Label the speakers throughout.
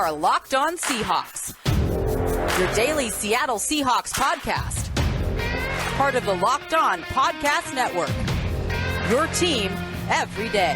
Speaker 1: are Locked On Seahawks, your daily Seattle Seahawks podcast. Part of the Locked On Podcast Network, your team every day.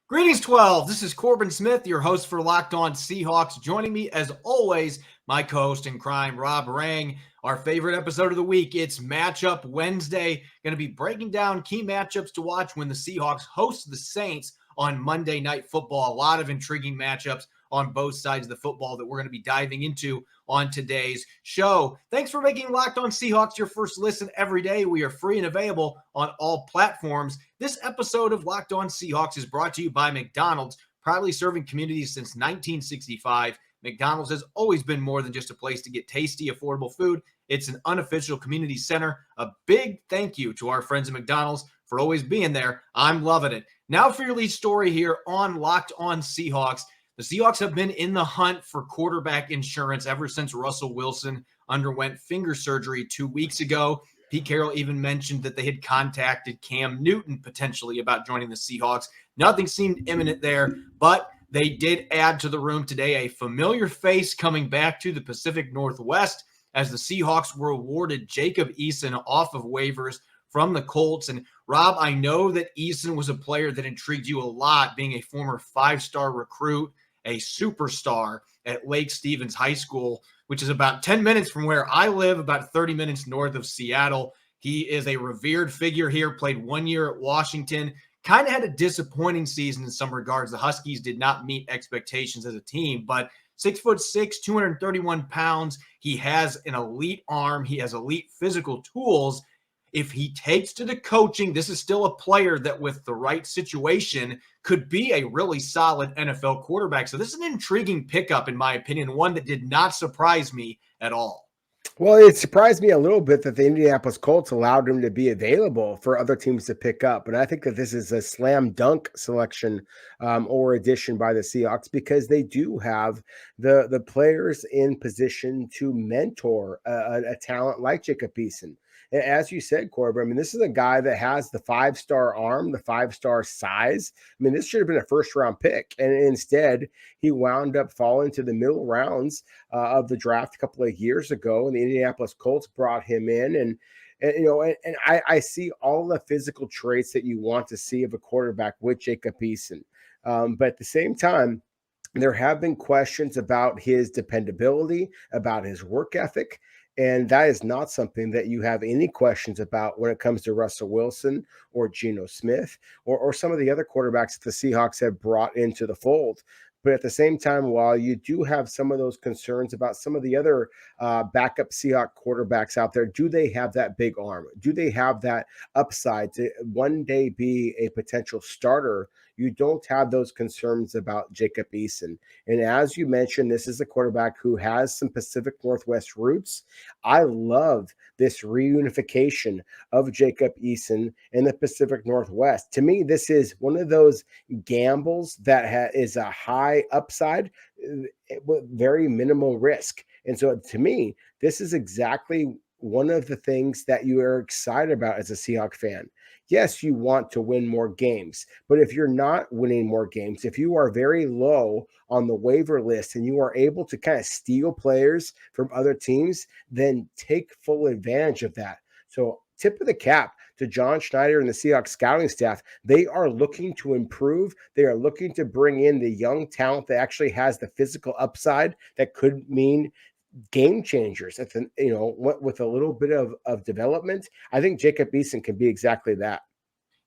Speaker 2: Greetings, 12. This is Corbin Smith, your host for Locked On Seahawks. Joining me, as always, my co-host in crime, Rob Rang. Our favorite episode of the week, it's Matchup Wednesday. Going to be breaking down key matchups to watch when the Seahawks host the Saints on Monday Night Football. A lot of intriguing matchups on both sides of the football that we're going to be diving into on today's show. Thanks for making Locked On Seahawks your first listen every day. We are free and available on all platforms. This episode of Locked On Seahawks is brought to you by McDonald's, proudly serving communities since 1965. McDonald's has always been more than just a place to get tasty, affordable food. It's an unofficial community center. A big thank you to our friends at McDonald's for always being there. I'm loving it. Now for your lead story here on Locked On Seahawks. The Seahawks have been in the hunt for quarterback insurance ever since Russell Wilson underwent finger surgery 2 weeks ago. Pete Carroll even mentioned that they had contacted Cam Newton potentially about joining the Seahawks. Nothing seemed imminent there, but they did add to the room today a familiar face coming back to the Pacific Northwest as the Seahawks were awarded Jacob Eason off of waivers from the Colts. And Rob, I know that Eason was a player that intrigued you a lot, being a former five-star recruit, a superstar at Lake Stevens High School, which is about 10 minutes from where I live, about 30 minutes north of Seattle. He is a revered figure here, played 1 year at Washington, kind of had a disappointing season in some regards. The Huskies did not meet expectations as a team, but 6'6", 231 pounds. He has an elite arm. He has elite physical tools. If he takes to the coaching, this is still a player that with the right situation could be a really solid NFL quarterback. So this is an intriguing pickup, in my opinion, one that did not surprise me at all.
Speaker 3: Well, it surprised me a little bit that the Indianapolis Colts allowed him to be available for other teams to pick up. But I think that this is a slam dunk selection or addition by the Seahawks because they do have the players in position to mentor a talent like Jacob Eason. As you said, Corbin, I mean, this is a guy that has the five-star arm, the five-star size. I mean, this should have been a first-round pick. And instead, he wound up falling to the middle rounds of the draft a couple of years ago. And the Indianapolis Colts brought him in. And I see all the physical traits that you want to see of a quarterback with Jacob Eason. But at the same time, there have been questions about his dependability, about his work ethic. And that is not something that you have any questions about when it comes to Russell Wilson or Geno Smith or some of the other quarterbacks that the Seahawks have brought into the fold. But at the same time, while you do have some of those concerns about some of the other backup Seahawks quarterbacks out there, do they have that big arm? Do they have that upside to one day be a potential starter? You don't have those concerns about Jacob Eason. And as you mentioned, this is a quarterback who has some Pacific Northwest roots. I love this reunification of Jacob Eason in the Pacific Northwest. To me, this is one of those gambles that is a high upside with very minimal risk. And so to me, this is exactly one of the things that you are excited about as a Seahawks fan. Yes, you want to win more games, but if you're not winning more games, if you are very low on the waiver list and you are able to kind of steal players from other teams, then take full advantage of that. So tip of the cap to John Schneider and the Seahawks scouting staff. They are looking to improve. They are looking to bring in the young talent that actually has the physical upside that could mean game changers. With a little bit of development, I think Jacob Eason can be exactly that.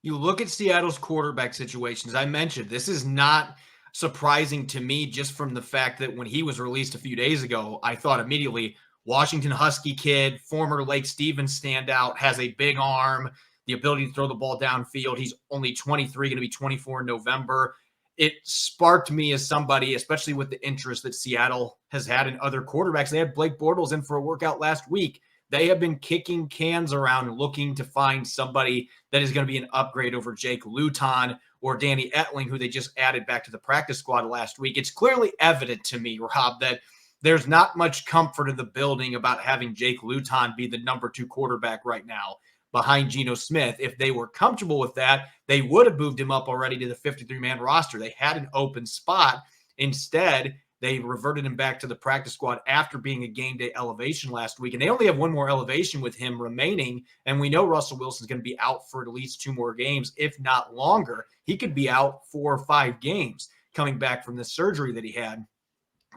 Speaker 2: You look at Seattle's quarterback situations. I mentioned this is not surprising to me just from the fact that when he was released a few days ago, I thought immediately Washington Husky kid, former Lake Stevens standout, has a big arm, the ability to throw the ball downfield. He's only 23, going to be 24 in November. It sparked me as somebody, especially with the interest that Seattle has had in other quarterbacks. They had Blake Bortles in for a workout last week. They have been kicking cans around looking to find somebody that is going to be an upgrade over Jake Luton or Danny Etling, who they just added back to the practice squad last week. It's clearly evident to me, Rob, that there's not much comfort in the building about having Jake Luton be the number 2 quarterback right now. behind Geno Smith. If they were comfortable with that, they would have moved him up already to the 53-man roster. They had an open spot. Instead, they reverted him back to the practice squad after being a game day elevation last week. And they only have one more elevation with him remaining. And we know Russell Wilson's going to be out for at least 2 more games, if not longer. He could be out 4 or 5 games coming back from the surgery that he had.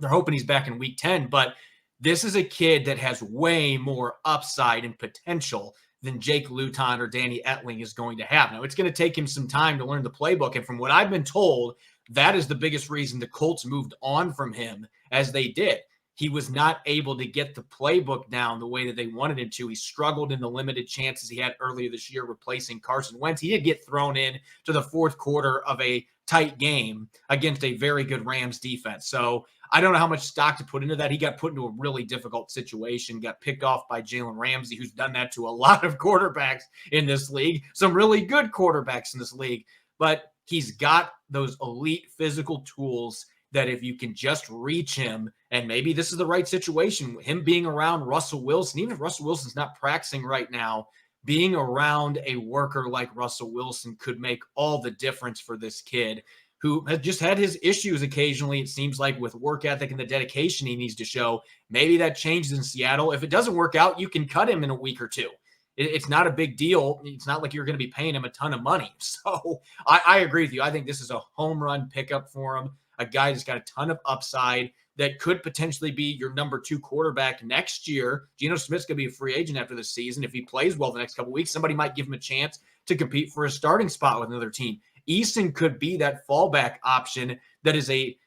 Speaker 2: They're hoping he's back in week 10. But this is a kid that has way more upside and potential than Jake Luton or Danny Etling is going to have. Now, it's going to take him some time to learn the playbook. And from what I've been told, that is the biggest reason the Colts moved on from him as they did. He was not able to get the playbook down the way that they wanted him to. He struggled in the limited chances he had earlier this year replacing Carson Wentz. He did get thrown in to the fourth quarter of a tight game against a very good Rams defense. So I don't know how much stock to put into that. He got put into a really difficult situation, got picked off by Jalen Ramsey, who's done that to a lot of quarterbacks in this league, some really good quarterbacks in this league. But he's got those elite physical tools that if you can just reach him, and maybe this is the right situation, him being around Russell Wilson, even if Russell Wilson's not practicing right now, being around a worker like Russell Wilson could make all the difference for this kid who has just had his issues occasionally, it seems like, with work ethic and the dedication he needs to show. Maybe that changes in Seattle. If it doesn't work out, you can cut him in a week or two. It's not a big deal. It's not like you're going to be paying him a ton of money. So I agree with you. I think this is a home run pickup for him, a guy that's got a ton of upside that could potentially be your number 2 quarterback next year. Geno Smith's going to be a free agent after this season. If he plays well the next couple of weeks, somebody might give him a chance to compete for a starting spot with another team. Eason could be that fallback option that is a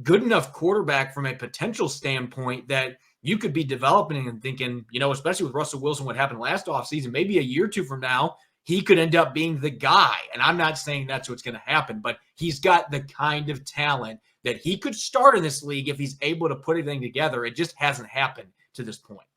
Speaker 2: good enough quarterback from a potential standpoint that you could be developing and thinking, especially with Russell Wilson, what happened last offseason, maybe a year or 2 from now, he could end up being the guy. And I'm not saying that's what's going to happen, but he's got the kind of talent that he could start in this league if he's able to put everything together. It just hasn't happened to this point.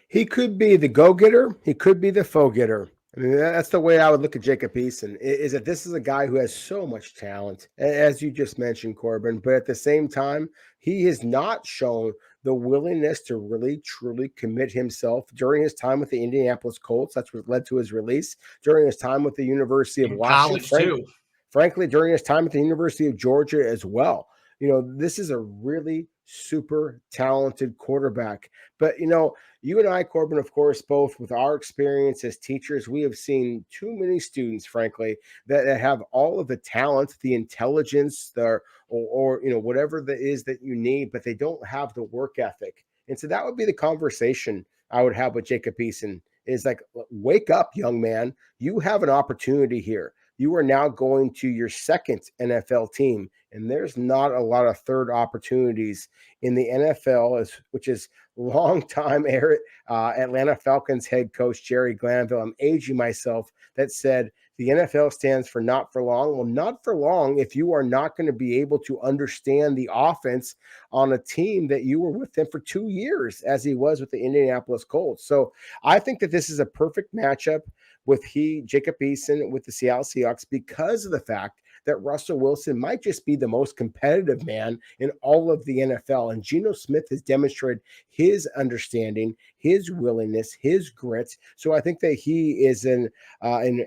Speaker 3: He could be the go-getter. He could be the faux-getter. I mean, that's the way I would look at Jacob Eason, is that this is a guy who has so much talent, as you just mentioned, Corbin, but at the same time, he has not shown the willingness to really, truly commit himself during his time with the Indianapolis Colts. That's what led to his release. During his time with the University of Washington.
Speaker 2: College, too.
Speaker 3: Frankly, during his time at the University of Georgia as well. This is a really super talented quarterback. But, you and I, Corbin, of course, both with our experience as teachers, we have seen too many students, frankly, that have all of the talent, the intelligence, or whatever that is that you need, but they don't have the work ethic. And so that would be the conversation I would have with Jacob Eason, is like, wake up, young man. You have an opportunity here. You are now going to your second NFL team, and there's not a lot of third opportunities in the NFL, which is longtime Atlanta Falcons head coach Jerry Glanville. I'm aging myself. That said, the NFL stands for not for long. Well, not for long if you are not going to be able to understand the offense on a team that you were with them for 2 years, as he was with the Indianapolis Colts. So I think that this is a perfect matchup with Jacob Eason with the Seattle Seahawks, because of the fact that Russell Wilson might just be the most competitive man in all of the NFL. And Geno Smith has demonstrated his understanding, his willingness, his grit. So I think that he is an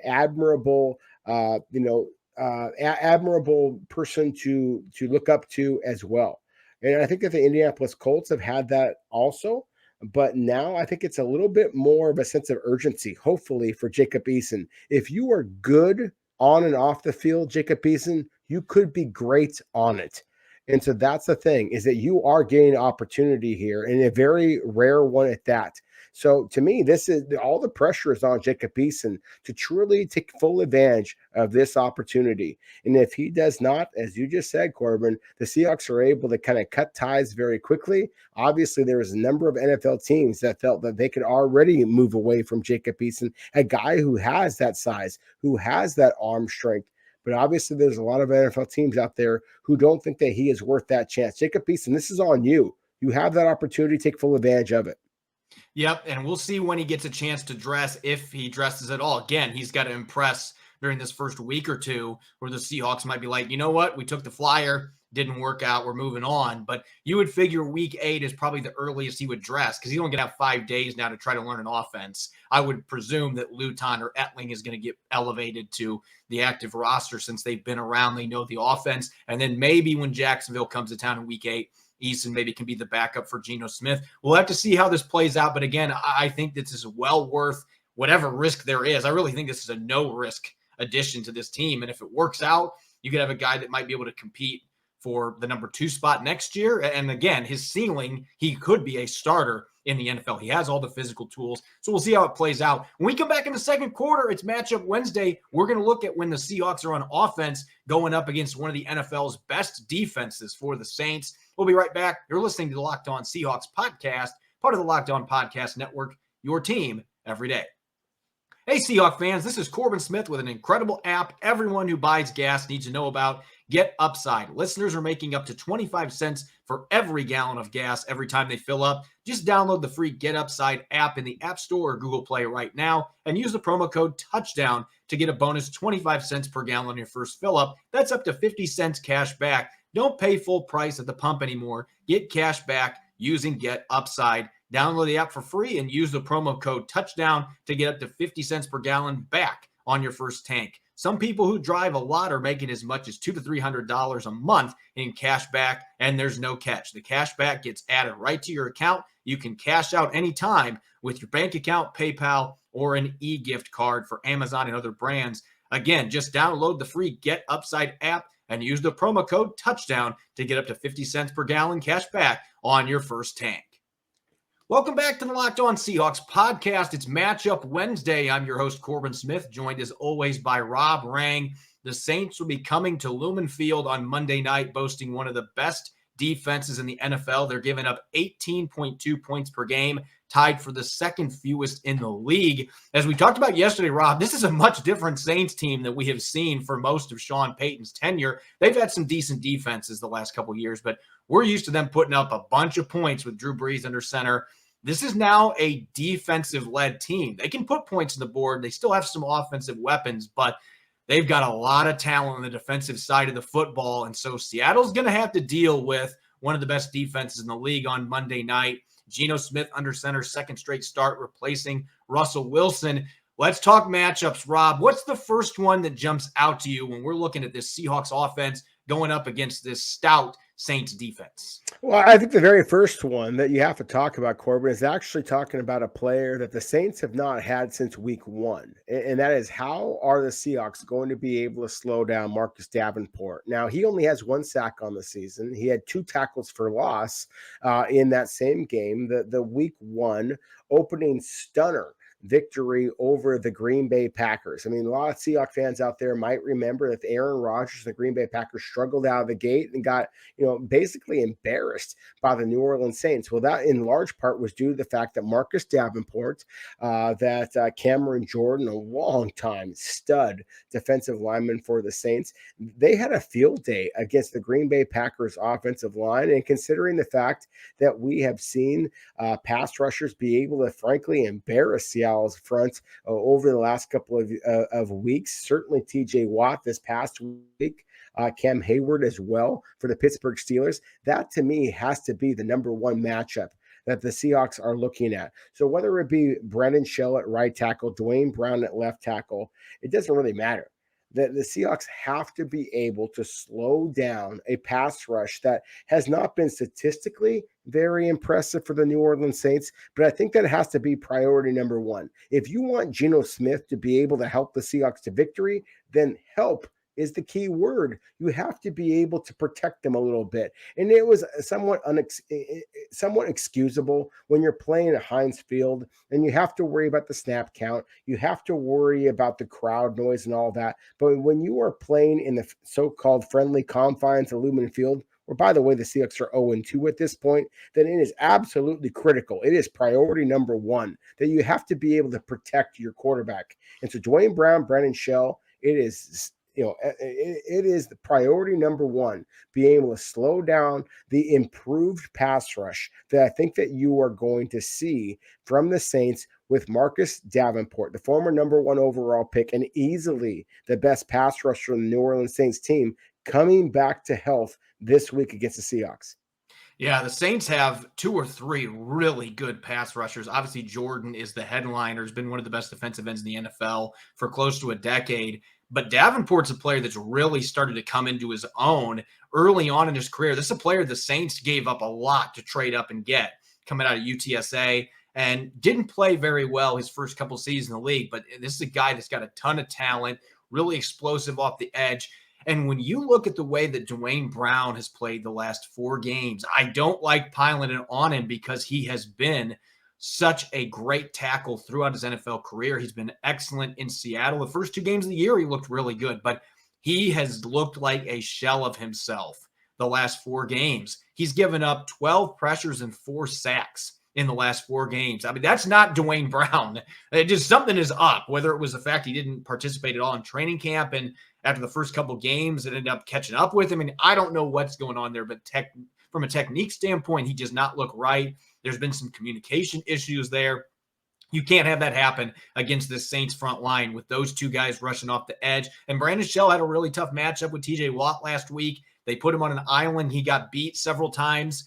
Speaker 3: admirable, admirable person to look up to as well. And I think that the Indianapolis Colts have had that also. But now I think it's a little bit more of a sense of urgency, hopefully, for Jacob Eason. If you are good on and off the field, Jacob Eason, you could be great on it. And so that's the thing, is that you are getting an opportunity here, and a very rare one at that. So to me, this is all the pressure is on Jacob Eason to truly take full advantage of this opportunity. And if he does not, as you just said, Corbin, the Seahawks are able to kind of cut ties very quickly. Obviously, there was a number of NFL teams that felt that they could already move away from Jacob Eason, a guy who has that size, who has that arm strength. But obviously, there's a lot of NFL teams out there who don't think that he is worth that chance. Jacob Eason, this is on you. You have that opportunity. Take full advantage of it.
Speaker 2: Yep, and we'll see when he gets a chance to dress, if he dresses at all. Again, he's got to impress during this first week or two, where the Seahawks might be like, you know what, we took the flyer. didn't work out, we're moving on. But you would figure week 8 is probably the earliest he would dress because he's only going to have 5 days now to try to learn an offense. I would presume that Luton or Etling is going to get elevated to the active roster since they've been around. They know the offense. And then maybe when Jacksonville comes to town in week 8, Eason maybe can be the backup for Geno Smith. We'll have to see how this plays out. But again, I think this is well worth whatever risk there is. I really think this is a no-risk addition to this team. And if it works out, you could have a guy that might be able to compete for the number 2 spot next year. And again, his ceiling, he could be a starter in the NFL. He has all the physical tools. So we'll see how it plays out. When we come back in the second quarter, it's matchup Wednesday. We're going to look at when the Seahawks are on offense going up against one of the NFL's best defenses for the Saints. We'll be right back. You're listening to the Locked On Seahawks podcast, part of the Locked On Podcast Network, your team every day. Hey, Seahawks fans, this is Corbin Smith with an incredible app everyone who buys gas needs to know about, GetUpside. Listeners are making up to 25 cents for every gallon of gas every time they fill up. Just download the free GetUpside app in the App Store or Google Play right now and use the promo code TOUCHDOWN to get a bonus 25 cents per gallon on your first fill up. That's up to 50 cents cash back. Don't pay full price at the pump anymore. Get cash back using GetUpside. Download the app for free and use the promo code TOUCHDOWN to get up to 50 cents per gallon back on your first tank. Some people who drive a lot are making as much as $200 to $300 a month in cash back, and there's no catch. The cash back gets added right to your account. You can cash out anytime with your bank account, PayPal, or an e-gift card for Amazon and other brands. Again, just download the free GetUpside app and use the promo code TOUCHDOWN to get up to 50 cents per gallon cash back on your first tank. Welcome back to the Locked On Seahawks podcast. It's Matchup Wednesday. I'm your host, Corbin Smith, joined as always by Rob Rang. The Saints will be coming to Lumen Field on Monday night, boasting one of the best defenses in the NFL. They're giving up 18.2 points per game, tied for the second fewest in the league. As we talked about yesterday, Rob, this is a much different Saints team that we have seen for most of Sean Payton's tenure. They've had some decent defenses the last couple of years, but we're used to them putting up a bunch of points with Drew Brees under center. This is now a defensive-led team. They can put points on the board. They still have some offensive weapons, but they've got a lot of talent on the defensive side of the football. And so Seattle's going to have to deal with one of the best defenses in the league on Monday night. Geno Smith under center, second straight start, replacing Russell Wilson. Let's talk matchups, Rob. What's the first one that jumps out to you when we're looking at this Seahawks offense going up against this stout Saints defense?
Speaker 3: Well, I think the very first one that you have to talk about, Corbin, is actually talking about a player that the Saints have not had since week 1. And that is, how are the Seahawks going to be able to slow down Marcus Davenport? Now, he only has 1 sack on the season. He had 2 tackles for loss in that same game, the week 1 opening stunner victory over the Green Bay Packers. I mean, a lot of Seahawks fans out there might remember that Aaron Rodgers, the Green Bay Packers, struggled out of the gate and got, basically embarrassed by the New Orleans Saints. Well, that in large part was due to the fact that Marcus Davenport, Cameron Jordan, a long-time stud defensive lineman for the Saints, they had a field day against the Green Bay Packers offensive line. And considering the fact that we have seen pass rushers be able to, frankly, embarrass Seattle's front over the last couple of weeks. Certainly TJ Watt this past week, Cam Hayward as well for the Pittsburgh Steelers. That to me has to be the number 1 matchup that the Seahawks are looking at. So whether it be Brandon Shell at right tackle, Dwayne Brown at left tackle, it doesn't really matter. The Seahawks have to be able to slow down a pass rush that has not been statistically very impressive for the New Orleans Saints, but I think that has to be priority number 1. If you want Geno Smith to be able to help the Seahawks to victory, then help is the key word. You have to be able to protect them a little bit. And it was somewhat excusable when you're playing at Heinz Field and you have to worry about the snap count. You have to worry about the crowd noise and all that. But when you are playing in the so-called friendly confines of Lumen Field, where, by the way, the Seahawks are 0-2 at this point, then it is absolutely critical. It is priority number 1 that you have to be able to protect your quarterback. And so Dwayne Brown, Brandon Shell, it is the priority number 1, being able to slow down the improved pass rush that I think that you are going to see from the Saints with Marcus Davenport, the former number 1 overall pick and easily the best pass rusher in the New Orleans Saints team, coming back to health this week against the Seahawks.
Speaker 2: Yeah, the Saints have 2 or 3 really good pass rushers. Obviously, Jordan is the headliner, has been one of the best defensive ends in the NFL for close to a decade. But Davenport's a player that's really started to come into his own early on in his career. This is a player the Saints gave up a lot to trade up and get coming out of UTSA and didn't play very well his first couple seasons in the league. But this is a guy that's got a ton of talent, really explosive off the edge. And when you look at the way that Dwayne Brown has played the last 4 games, I don't like piling it on him because he has been such a great tackle throughout his NFL career. He's been excellent in Seattle. The first 2 games of the year, he looked really good, but he has looked like a shell of himself the last 4 games. He's given up 12 pressures and 4 sacks in the last 4 games. I mean, that's not Dwayne Brown. It just something is up, whether it was the fact he didn't participate at all in training camp and after the first couple games, it ended up catching up with him. I mean, I don't know what's going on there, but from a technique standpoint, he does not look right. There's been some communication issues there. You can't have that happen against this Saints front line with those 2 guys rushing off the edge. And Brandon Shell had a really tough matchup with TJ Watt last week. They put him on an island. He got beat several times.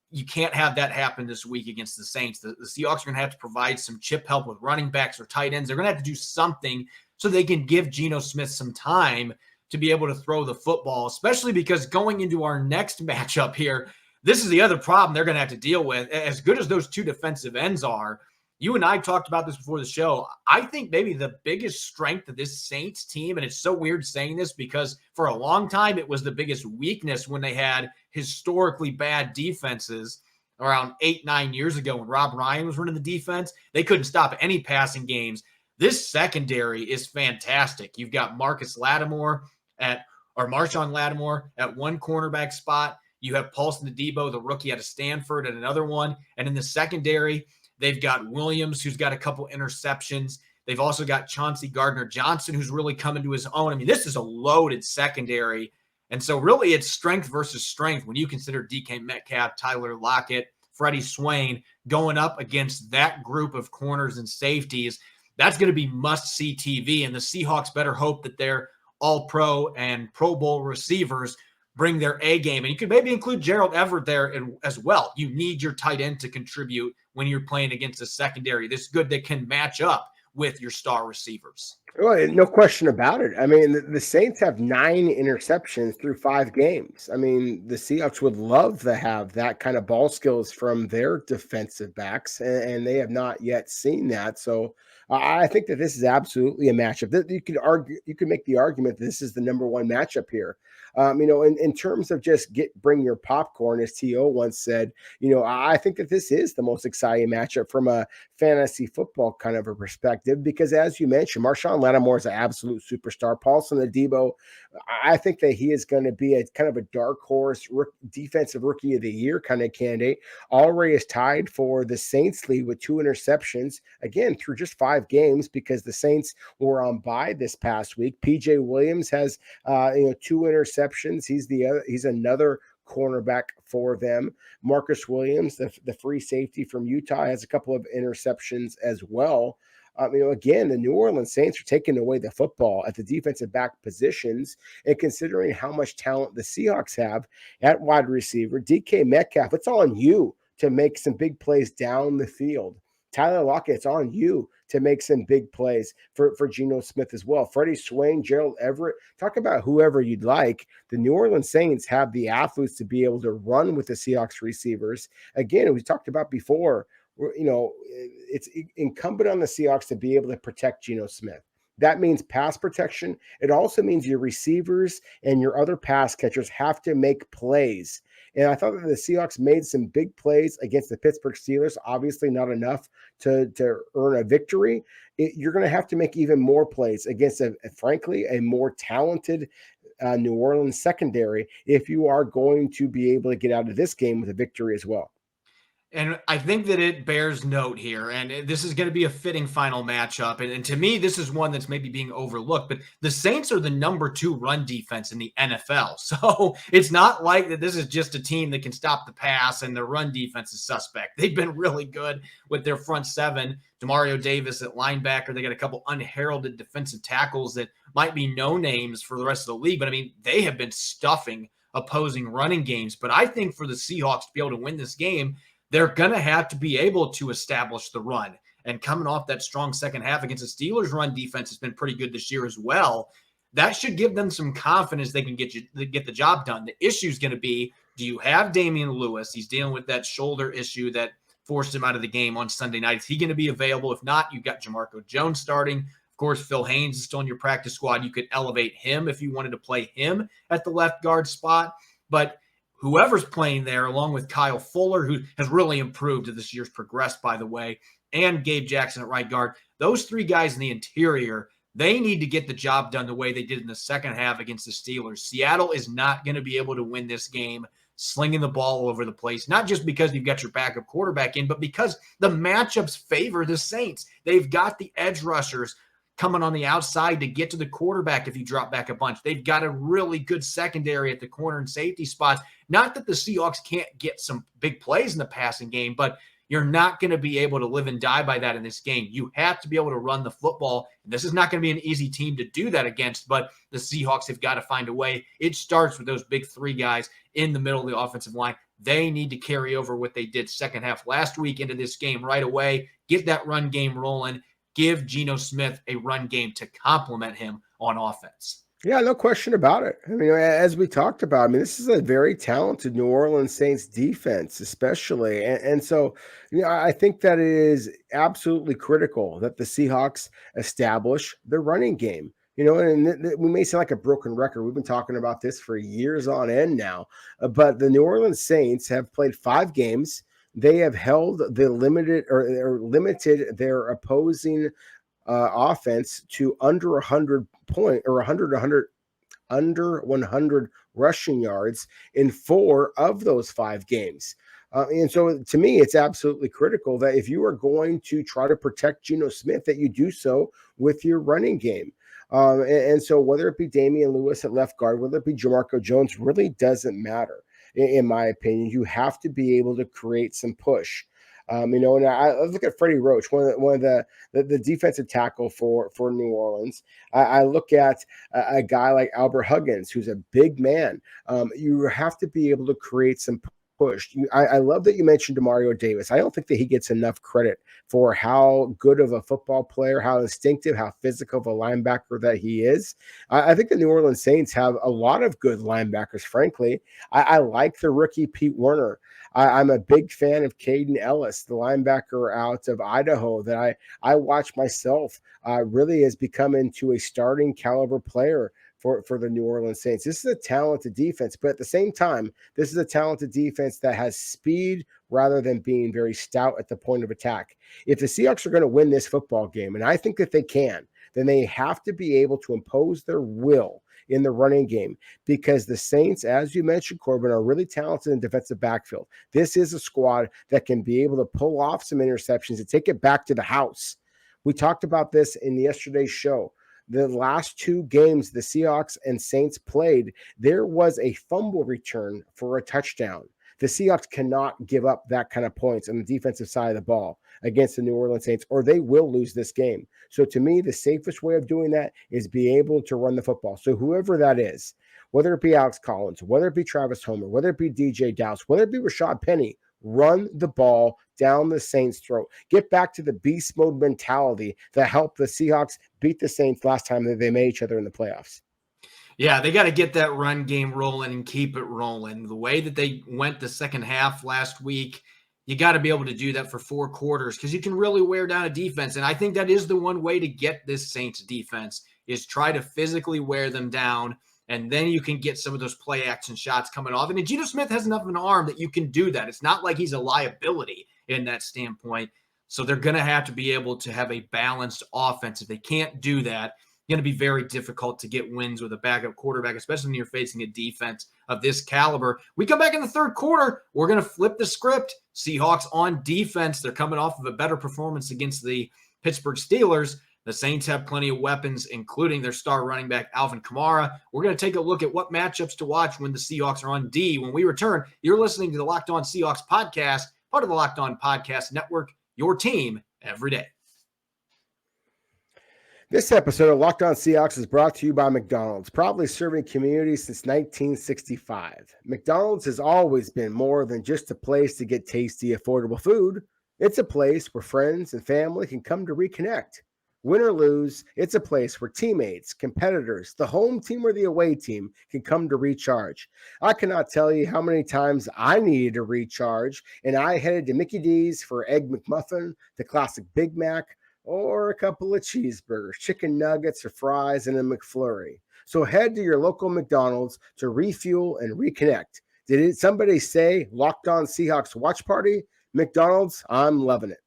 Speaker 2: You can't have that happen this week against the Saints. The Seahawks are going to have to provide some chip help with running backs or tight ends. They're going to have to do something so they can give Geno Smith some time to be able to throw the football, especially because going into our next matchup here, this is the other problem they're going to have to deal with. As good as those 2 defensive ends are, you and I talked about this before the show. I think maybe the biggest strength of this Saints team, and it's so weird saying this because for a long time it was the biggest weakness when they had historically bad defenses around 8-9 years ago when Rob Ryan was running the defense. They couldn't stop any passing games. This secondary is fantastic. You've got Marshawn Lattimore at one cornerback spot. You have Paulson Adebo, the rookie out of Stanford, at another one. And in the secondary, they've got Williams, who's got a couple interceptions. They've also got Chauncey Gardner-Johnson, who's really come into his own. I mean, this is a loaded secondary. And so really it's strength versus strength when you consider DK Metcalf, Tyler Lockett, Freddie Swain going up against that group of corners and safeties. That's going to be must-see TV, and the Seahawks better hope that their all-pro and Pro Bowl receivers bring their A game. And you could maybe include Gerald Everett there as well. You need your tight end to contribute when you're playing against a secondary this good that can match up with your star receivers.
Speaker 3: Well, no question about it. I mean, the Saints have 9 interceptions through 5 games. I mean, the Seahawks would love to have that kind of ball skills from their defensive backs, and they have not yet seen that. So I think that this is absolutely a matchup that you could make the argument that this is the number 1 matchup here. In terms of just bring your popcorn, as T.O. once said, I think that this is the most exciting matchup from a fantasy football kind of a perspective, because as you mentioned, Marshawn Lattimore is an absolute superstar. Paulson Adebo, I think that he is going to be a kind of a dark horse defensive rookie of the year kind of candidate. Already is tied for the Saints lead with 2 interceptions, again, through just 5 games because the Saints were on bye this past week. PJ Williams has 2 interceptions. He's another cornerback for them. Marcus Williams, the free safety from Utah, has a couple of interceptions as well. Again, the New Orleans Saints are taking away the football at the defensive back positions, and considering how much talent the Seahawks have at wide receiver, DK Metcalf, it's on you to make some big plays down the field. Tyler Lockett, it's on you to make some big plays for Geno Smith as well. Freddie Swain, Gerald Everett, talk about whoever you'd like. The New Orleans Saints have the athletes to be able to run with the Seahawks receivers. Again, we talked about before, it's incumbent on the Seahawks to be able to protect Geno Smith. That means pass protection. It also means your receivers and your other pass catchers have to make plays. And I thought that the Seahawks made some big plays against the Pittsburgh Steelers, obviously not enough to earn a victory. You're going to have to make even more plays against, frankly, a more talented New Orleans secondary if you are going to be able to get out of this game with a victory as well.
Speaker 2: And I think that it bears note here, and this is going to be a fitting final matchup. And to me, this is one that's maybe being overlooked, but the Saints are the number 2 run defense in the NFL. So it's not like that this is just a team that can stop the pass and their run defense is suspect. They've been really good with their front 7. Demario Davis at linebacker. They got a couple unheralded defensive tackles that might be no names for the rest of the league, but I mean, they have been stuffing opposing running games. But I think for the Seahawks to be able to win this game, they're going to have to be able to establish the run. And coming off that strong second half against the Steelers' run defense has been pretty good this year as well. That should give them some confidence they can get the job done. The issue is going to be, do you have Damian Lewis? He's dealing with that shoulder issue that forced him out of the game on Sunday night. Is he going to be available? If not, you've got Jamarco Jones starting. Of course, Phil Haynes is still in your practice squad. You could elevate him if you wanted to play him at the left guard spot. But whoever's playing there, along with Kyle Fuller, who has really improved as this year's progressed, by the way, and Gabe Jackson at right guard, those three guys in the interior, they need to get the job done the way they did in the second half against the Steelers. Seattle is not going to be able to win this game slinging the ball all over the place, not just because you've got your backup quarterback in, but because the matchups favor the Saints. They've got the edge rushers coming on the outside to get to the quarterback if you drop back a bunch. They've got a really good secondary at the corner and safety spots. Not that the Seahawks can't get some big plays in the passing game, but you're not going to be able to live and die by that in this game. You have to be able to run the football. And this is not going to be an easy team to do that against, but the Seahawks have got to find a way. It starts with those big three guys in the middle of the offensive line. They need to carry over what they did second half last week into this game right away. Get that run game rolling. Give Geno Smith a run game to complement him on offense.
Speaker 3: Yeah, no question about it. I mean, as we talked about, I mean, this is a very talented New Orleans Saints defense, especially. And so, I think that it is absolutely critical that the Seahawks establish the running game. And we may sound like a broken record. We've been talking about this for years on end now. But the New Orleans Saints have played 5 games. They have held the limited their opposing offense to under 100 under 100 rushing yards in 4 of those 5 games. And so to me, it's absolutely critical that if you are going to try to protect Geno Smith, that you do so with your running game. And so whether it be Damian Lewis at left guard, whether it be Jamarco Jones, really doesn't matter. In my opinion, you have to be able to create some push. And I look at Freddie Roach, one of the defensive tackle for New Orleans. I look at a guy like Albert Huggins, who's a big man. You have to be able to create some push. I love that you mentioned Demario Davis. I don't think that he gets enough credit for how good of a football player, how instinctive, how physical of a linebacker that he is. I think the New Orleans Saints have a lot of good linebackers, frankly. I like the rookie Pete Werner. I'm a big fan of Caden Ellis, the linebacker out of Idaho that I watch myself really has become into a starting caliber player for the New Orleans Saints. This is a talented defense, but at the same time, this is a talented defense that has speed rather than being very stout at the point of attack. If the Seahawks are going to win this football game, and I think that they can, then they have to be able to impose their will in the running game, because the Saints, as you mentioned, Corbin, are really talented in defensive backfield. This is a squad that can be able to pull off some interceptions and take it back to the house. We talked about this in yesterday's show. The last 2 games the Seahawks and Saints played, there was a fumble return for a touchdown. The Seahawks cannot give up that kind of points on the defensive side of the ball against the New Orleans Saints, or they will lose this game. So to me, the safest way of doing that is be able to run the football. So whoever that is, whether it be Alex Collins, whether it be Travis Homer, whether it be DJ Dallas, whether it be Rashad Penny, run the ball down the Saints' throat. Get back to the beast mode mentality that helped the Seahawks beat the Saints last time that they met each other in the playoffs.
Speaker 2: Yeah, they got to get that run game rolling and keep it rolling. The way that they went the second half last week, you got to be able to do that for 4 quarters because you can really wear down a defense. And I think that is the one way to get this Saints defense is try to physically wear them down, and then you can get some of those play action shots coming off. And Geno Smith has enough of an arm that you can do that. It's not like he's a liability in that standpoint. So they're going to have to be able to have a balanced offense. If they can't do that, it's going to be very difficult to get wins with a backup quarterback, especially when you're facing a defense of this caliber. We come back in the third quarter. We're going to flip the script. Seahawks on defense. They're coming off of a better performance against the Pittsburgh Steelers. The Saints have plenty of weapons, including their star running back, Alvin Kamara. We're going to take a look at what matchups to watch when the Seahawks are on D. When we return, you're listening to the Locked On Seahawks podcast, part of the Locked On Podcast Network, your team every day.
Speaker 3: This episode of Locked On Seahawks is brought to you by McDonald's, proudly serving communities since 1965. McDonald's has always been more than just a place to get tasty, affordable food. It's a place where friends and family can come to reconnect. Win or lose, it's a place where teammates, competitors, the home team or the away team can come to recharge. I cannot tell you how many times I needed to recharge, and I headed to Mickey D's for Egg McMuffin, the classic Big Mac, or a couple of cheeseburgers, chicken nuggets, or fries, and a McFlurry. So head to your local McDonald's to refuel and reconnect. Did somebody say Locked On Seahawks watch party? McDonald's, I'm loving it.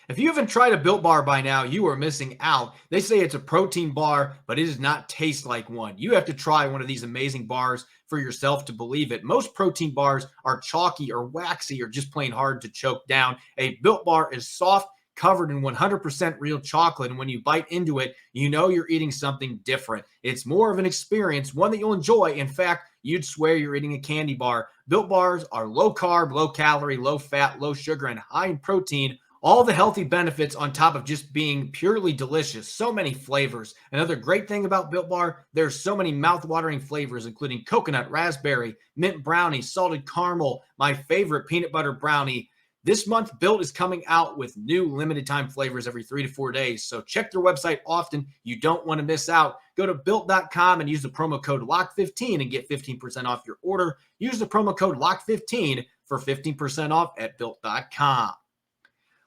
Speaker 2: If you haven't tried a Built Bar by now, you are missing out. They say it's a protein bar, but it does not taste like one. You have to try one of these amazing bars for yourself to believe it. Most protein bars are chalky or waxy or just plain hard to choke down. A Built Bar is soft, covered in 100% real chocolate, and when you bite into it, you know you're eating something different. It's more of an experience, one that you'll enjoy. In fact, you'd swear you're eating a candy bar. Built Bars are low carb, low calorie, low fat, low sugar, and high in protein. All the healthy benefits on top of just being purely delicious. So many flavors. Another great thing about Built Bar, there's so many mouth-watering flavors, including coconut, raspberry, mint brownie, salted caramel, my favorite peanut butter brownie. This month, Built is coming out with new limited time flavors every 3 to 4 days. So check their website often. You don't want to miss out. Go to Built.com and use the promo code LOCK15 and get 15% off your order. Use the promo code LOCK15 for 15% off at Built.com.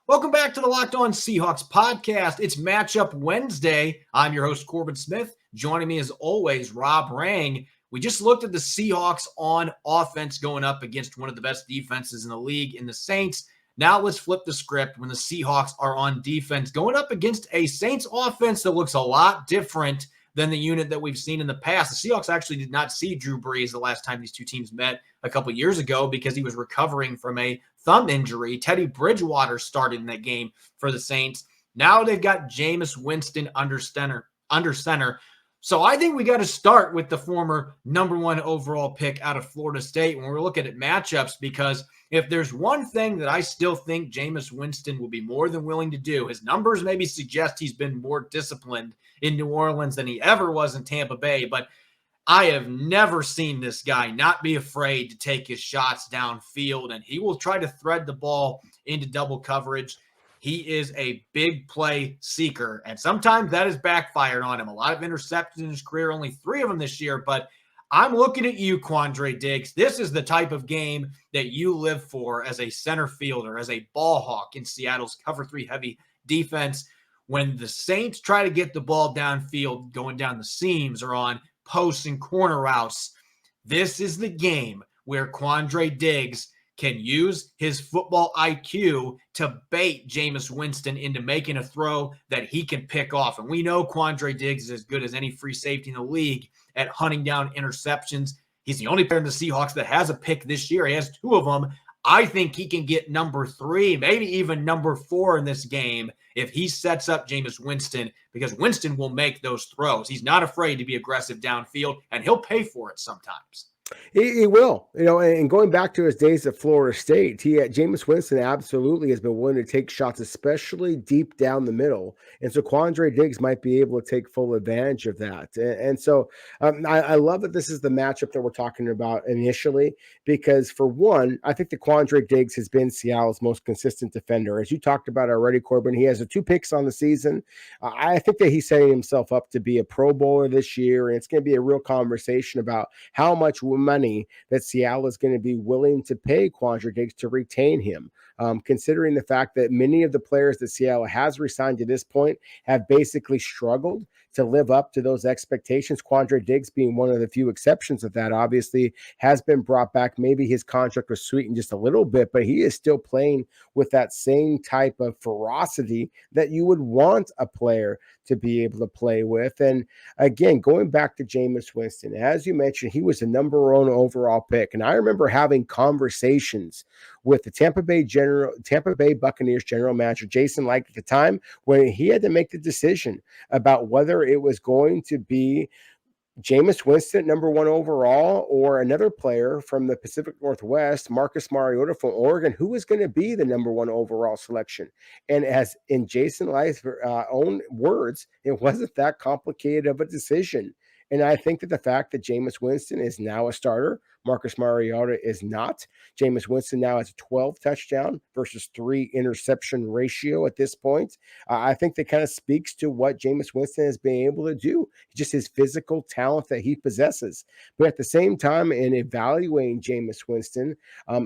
Speaker 2: Welcome back to the Locked On Seahawks podcast. It's Matchup Wednesday. I'm your host, Corbin Smith. Joining me as always, Rob Rang. We just looked at the Seahawks on offense going up against one of the best defenses in the league in the Saints. Now let's flip the script when the Seahawks are on defense going up against a Saints offense that looks a lot different than the unit that we've seen in the past. The Seahawks actually did not see Drew Brees the last time these two teams met a couple years ago because he was recovering from a thumb injury. Teddy Bridgewater started in that game for the Saints. Now they've got Jameis Winston under center. So I think we got to start with the former number one overall pick out of Florida State when we're looking at matchups, because if there's one thing that I still think Jameis Winston will be more than willing to do, his numbers maybe suggest he's been more disciplined in New Orleans than he ever was in Tampa Bay, but I have never seen this guy not be afraid to take his shots downfield, and he will try to thread the ball into double coverage. He is a big play seeker, and sometimes that has backfired on him. A lot of interceptions in his career, only 3 of them this year, but I'm looking at you, Quandre Diggs. This is the type of game that you live for as a center fielder, as a ball hawk in Seattle's cover 3 heavy defense. When the Saints try to get the ball downfield, going down the seams or on posts and corner routes, this is the game where Quandre Diggs can use his football IQ to bait Jameis Winston into making a throw that he can pick off. And we know Quandre Diggs is as good as any free safety in the league at hunting down interceptions. He's the only player in the Seahawks that has a pick this year. He has 2 of them. I think he can get number 3, maybe even number 4 in this game if he sets up Jameis Winston, because Winston will make those throws. He's not afraid to be aggressive downfield, and he'll pay for it sometimes.
Speaker 3: He will, and going back to his days at Florida State, Jameis Winston absolutely has been willing to take shots, especially deep down the middle. And so Quandre Diggs might be able to take full advantage of that. And so I love that this is the matchup that we're talking about initially, because for one, I think that Quandre Diggs has been Seattle's most consistent defender. As you talked about already, Corbin, he has 2 picks on the season. I think that he's setting himself up to be a Pro Bowler this year, and it's going to be a real conversation about how much money that Seattle is going to be willing to pay Quandre Diggs to retain him, considering the fact that many of the players that Seattle has re-signed to this point have basically struggled to live up to those expectations. Quandre Diggs being one of the few exceptions of that, obviously has been brought back. Maybe his contract was sweetened just a little bit, but he is still playing with that same type of ferocity that you would want a player to be able to play with. And again, going back to Jameis Winston, as you mentioned, he was the number 1 overall pick. And I remember having conversations with the Tampa Bay Buccaneers general manager, Jason Licht, at the time when he had to make the decision about whether it was going to be Jameis Winston, number 1 overall, or another player from the Pacific Northwest, Marcus Mariota from Oregon, who is going to be the number 1 overall selection. And as in Jason Li's own words, it wasn't that complicated of a decision. And I think that the fact that Jameis Winston is now a starter, Marcus Mariota is not. Jameis Winston now has a 12 touchdown versus 3 interception ratio at this point. I think that kind of speaks to what Jameis Winston has been able to do, just his physical talent that he possesses. But at the same time, in evaluating Jameis Winston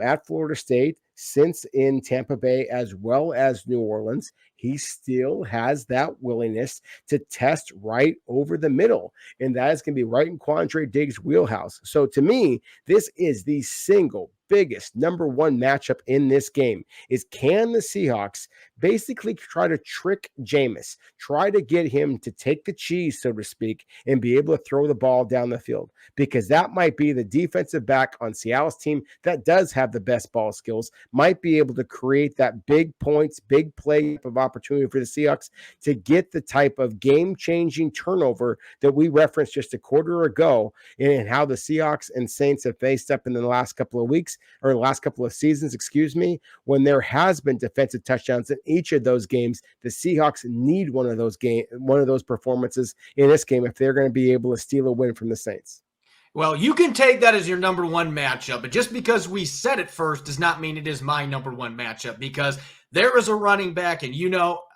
Speaker 3: at Florida State, since in Tampa Bay as well as New Orleans, he still has that willingness to test right over the middle. And that is going to be right in Quandre Diggs' wheelhouse. So to me, this is the single biggest number 1 matchup in this game is, can the Seahawks basically try to trick Jameis, try to get him to take the cheese, so to speak, and be able to throw the ball down the field? Because that might be the defensive back on Seattle's team that does have the best ball skills, might be able to create that big points, big play of opportunity for the Seahawks to get the type of game-changing turnover that we referenced just a quarter ago, and how the Seahawks and Saints have faced up in the last couple of weeks, or the last couple of seasons, when there has been defensive touchdowns in each of those games. The Seahawks need one of those performances in this game if they're going to be able to steal a win from the Saints.
Speaker 2: Well, you can take that as your number 1 matchup, but just because we said it first does not mean it is my number 1 matchup, because there is a running back, and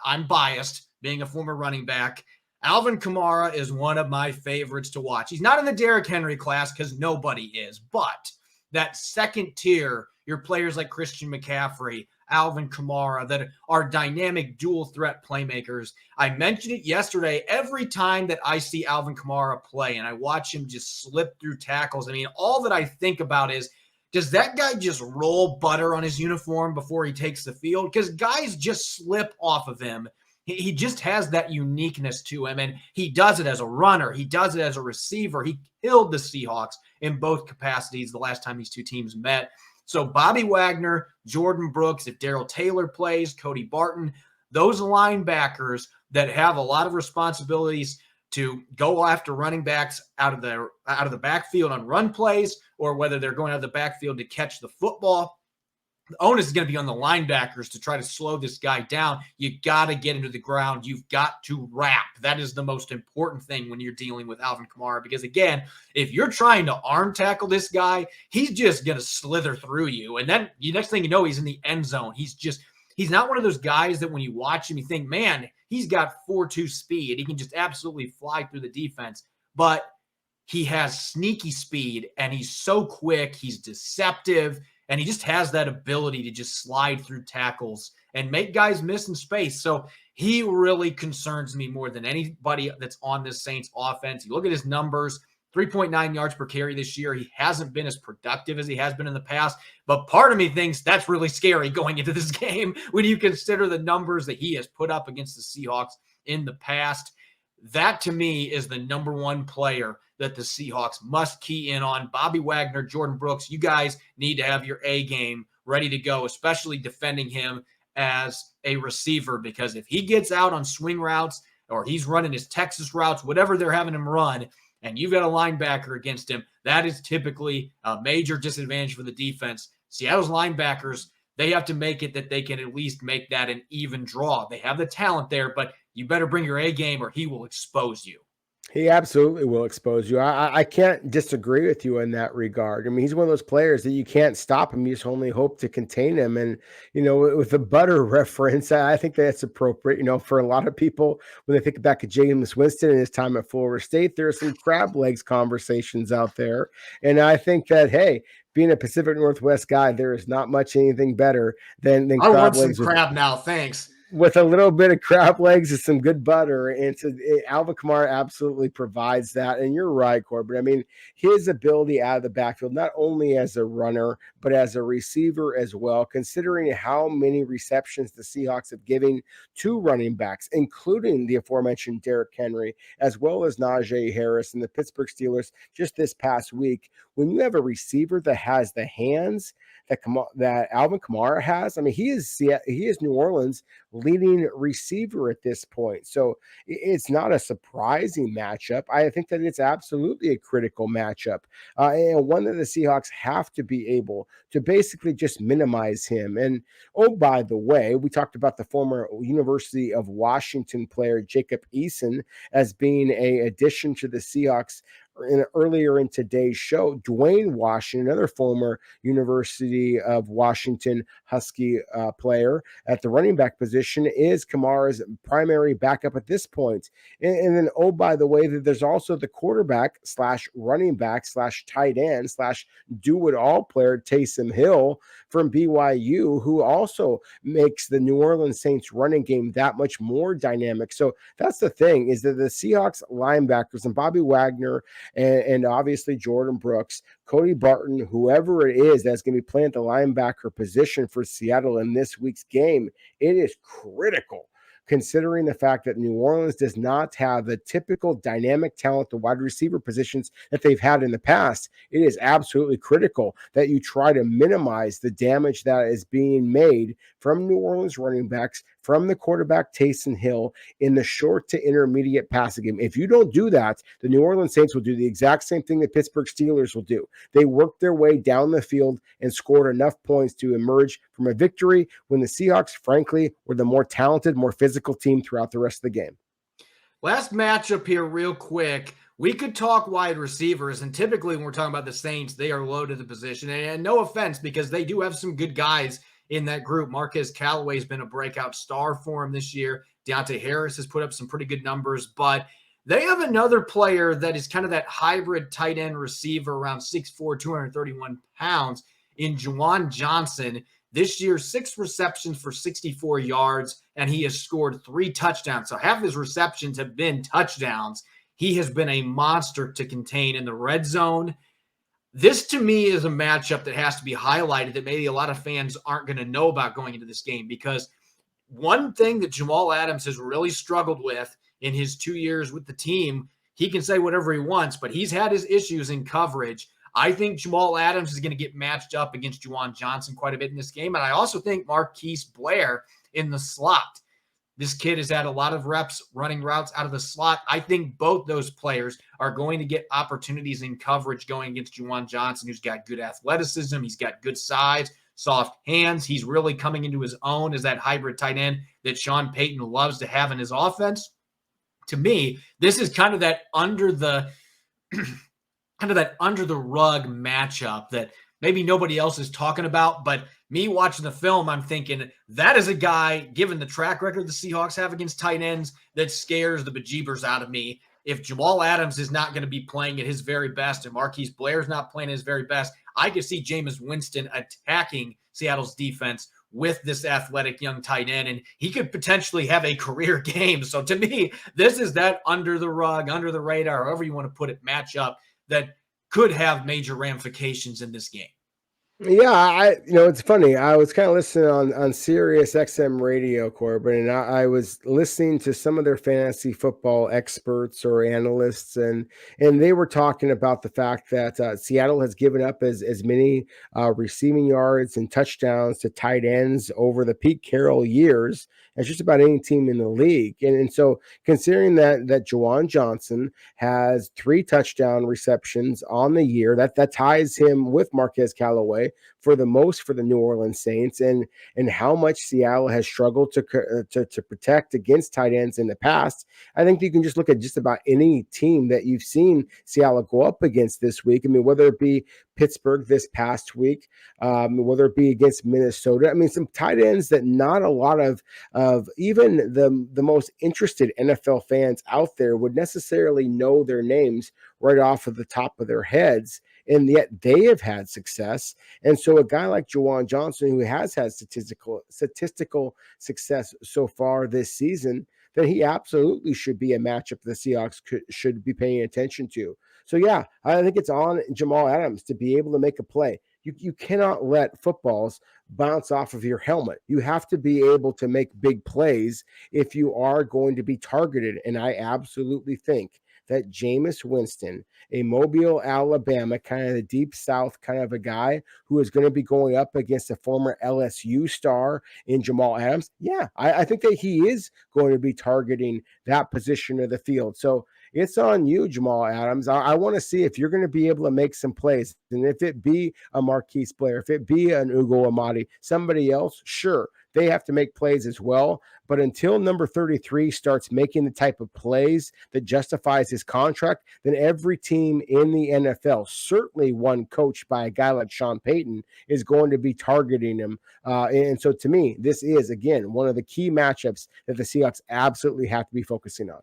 Speaker 2: I'm biased being a former running back. Alvin Kamara is one of my favorites to watch. He's not in the Derrick Henry class because nobody is, but that second tier, your players like Christian McCaffrey, Alvin Kamara, that are dynamic dual threat playmakers. I mentioned it yesterday. Every time that I see Alvin Kamara play and I watch him just slip through tackles, all that I think about is, does that guy just roll butter on his uniform before he takes the field? Because guys just slip off of him. He just has that uniqueness to him, and he does it as a runner. He does it as a receiver. He killed the Seahawks in both capacities the last time these two teams met. So Bobby Wagner, Jordan Brooks, if Darrell Taylor plays, Cody Barton, those linebackers that have a lot of responsibilities to go after running backs out of the backfield on run plays, or whether they're going out of the backfield to catch the football. The onus is going to be on the linebackers to try to slow this guy down. You got to get into the ground. You've got to wrap. That is the most important thing when you're dealing with Alvin Kamara, because, again, if you're trying to arm tackle this guy, he's just going to slither through you. And then the next thing you know, he's in the end zone. He's not one of those guys that when you watch him, you think, man, he's got 4.2 speed. He can just absolutely fly through the defense. But he has sneaky speed, and he's so quick. He's deceptive. And he just has that ability to just slide through tackles and make guys miss in space. So he really concerns me more than anybody that's on this Saints offense. You look at his numbers, 3.9 yards per carry this year. He hasn't been as productive as he has been in the past. But part of me thinks that's really scary going into this game when you consider the numbers that he has put up against the Seahawks in the past. That, to me, is the number 1 player that the Seahawks must key in on. Bobby Wagner, Jordan Brooks, you guys need to have your A game ready to go, especially defending him as a receiver, because if he gets out on swing routes or he's running his Texas routes, whatever they're having him run, and you've got a linebacker against him, that is typically a major disadvantage for the defense. Seattle's linebackers, they have to make it that they can at least make that an even draw. They have the talent there, but you better bring your A game or he will expose you.
Speaker 3: He absolutely will expose you. I can't disagree with you in that regard. He's one of those players that you can't stop him. You just only hope to contain him. And, with the butter reference, I think that's appropriate. For a lot of people, when they think back to Jameis Winston and his time at Florida State, there are some crab legs conversations out there. And I think that, hey, being a Pacific Northwest guy, there is not much anything better than
Speaker 2: I
Speaker 3: crab
Speaker 2: want
Speaker 3: legs.
Speaker 2: Some crab now, thanks.
Speaker 3: With a little bit of crab legs and some good butter. And Alvin Kamara absolutely provides that. And you're right, Corbin. His ability out of the backfield, not only as a runner, but as a receiver as well, considering how many receptions the Seahawks have given to running backs, including the aforementioned Derrick Henry, as well as Najee Harris and the Pittsburgh Steelers just this past week. When you have a receiver that has the hands that Alvin Kamara has, he is New Orleans' leading receiver at this point. So it's not a surprising matchup. I think that it's absolutely a critical matchup, and one that the Seahawks have to be able to basically just minimize him. And oh, by the way, we talked about the former University of Washington player Jacob Eason as being a addition to the Seahawks earlier in today's show. Dwayne Washington, another former University of Washington Husky player at the running back position, is Kamara's primary backup at this point. And then, oh, by the way, there's also the quarterback slash running back slash tight end slash do-it-all player Taysom Hill from BYU, who also makes the New Orleans Saints running game that much more dynamic. So that's the thing, is that the Seahawks linebackers and Bobby Wagner and obviously Jordan Brooks, Cody Barton, whoever it is that's going to be playing at the linebacker position for Seattle in this week's game, it is critical, considering the fact that New Orleans does not have the typical dynamic talent, the wide receiver positions that they've had in the past. It is absolutely critical that you try to minimize the damage that is being made from New Orleans running backs, from the quarterback Taysom Hill in the short to intermediate passing game. If you don't do that, the New Orleans Saints will do the exact same thing the Pittsburgh Steelers will do. They worked their way down the field and scored enough points to emerge from a victory when the Seahawks, frankly, were the more talented, more physical team throughout the rest of the game.
Speaker 2: Last matchup here real quick. We could talk wide receivers, and typically when we're talking about the Saints, they are low to the position. And no offense, because they do have some good guys in that group. Marquez Callaway has been a breakout star for him this year. Deontay Harris has put up some pretty good numbers, but they have another player that is kind of that hybrid tight end receiver around 6'4", 231 pounds in Juwan Johnson. This year, 6 receptions for 64 yards, and he has scored 3 touchdowns. So half his receptions have been touchdowns. He has been a monster to contain in the red zone. This, to me, is a matchup that has to be highlighted that maybe a lot of fans aren't going to know about going into this game, because one thing that Jamal Adams has really struggled with in his 2 years with the team, he can say whatever he wants, but he's had his issues in coverage. I think Jamal Adams is going to get matched up against Juwan Johnson quite a bit in this game, and I also think Marquise Blair in the slot. This kid has had a lot of reps running routes out of the slot. I think both those players are going to get opportunities in coverage going against Juwan Johnson, who's got good athleticism. He's got good size, soft hands. He's really coming into his own as that hybrid tight end that Sean Payton loves to have in his offense. To me, this is kind of that under the rug matchup that maybe nobody else is talking about, but me watching the film, I'm thinking that is a guy, given the track record the Seahawks have against tight ends, that scares the bejeebers out of me. If Jamal Adams is not going to be playing at his very best and Marquise Blair's not playing at his very best, I could see Jameis Winston attacking Seattle's defense with this athletic young tight end, and he could potentially have a career game. So to me, this is that under the rug, under the radar, however you want to put it, matchup that could have major ramifications in this game.
Speaker 3: Yeah, it's funny. I was kind of listening on Sirius XM radio, Corbin, and I was listening to some of their fantasy football experts or analysts, and they were talking about the fact that Seattle has given up as many receiving yards and touchdowns to tight ends over the Pete Carroll years as just about any team in the league. And so considering that Juwan Johnson has 3 touchdown receptions on the year, that ties him with Marquez Callaway for the most for the New Orleans Saints, and how much Seattle has struggled to protect against tight ends in the past, I think you can just look at just about any team that you've seen Seattle go up against this week. I mean, whether it be Pittsburgh this past week, whether it be against Minnesota. I mean, some tight ends that not a lot of even the most interested NFL fans out there would necessarily know their names right off of the top of their heads, and yet they have had success. And so a guy like Juwan Johnson, who has had statistical success so far this season, then he absolutely should be a matchup the Seahawks should be paying attention to. So, yeah, I think it's on Jamal Adams to be able to make a play. You cannot let footballs bounce off of your helmet. You have to be able to make big plays if you are going to be targeted. And I absolutely think that Jameis Winston, a Mobile, Alabama, kind of the deep south kind of a guy who is going to be going up against a former LSU star in Jamal Adams, yeah, I think that he is going to be targeting that position of the field. So it's on you, Jamal Adams. I want to see if you're going to be able to make some plays. And if it be a Marquise player, if it be an Ugo Amadi, somebody else, sure, they have to make plays as well. But until number 33 starts making the type of plays that justifies his contract, then every team in the NFL, certainly one coached by a guy like Sean Payton, is going to be targeting him. And so to me, this is, again, one of the key matchups that the Seahawks absolutely have to be focusing on.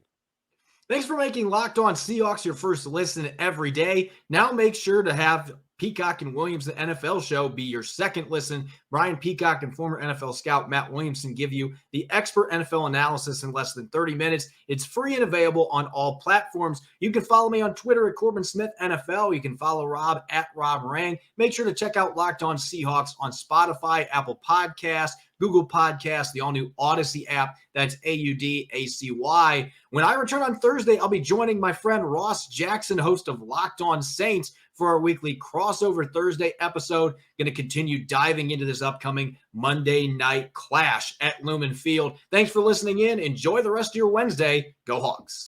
Speaker 2: Thanks for making Locked On Seahawks your first listen every day. Now make sure to have Peacock and Williams, the NFL show, be your second listen. Brian Peacock and former NFL scout Matt Williamson give you the expert NFL analysis in less than 30 minutes. It's free and available on all platforms. You can follow me on Twitter at Corbin Smith NFL. You can follow Rob at Rob Rang. Make sure to check out Locked On Seahawks on Spotify, Apple Podcasts, Google Podcasts, the all-new Odyssey app. That's AUDACY. When I return on Thursday, I'll be joining my friend Ross Jackson, host of Locked On Saints, for our weekly crossover Thursday episode. Going to continue diving into this upcoming Monday night clash at Lumen Field. Thanks for listening in. Enjoy the rest of your Wednesday. Go Hawks.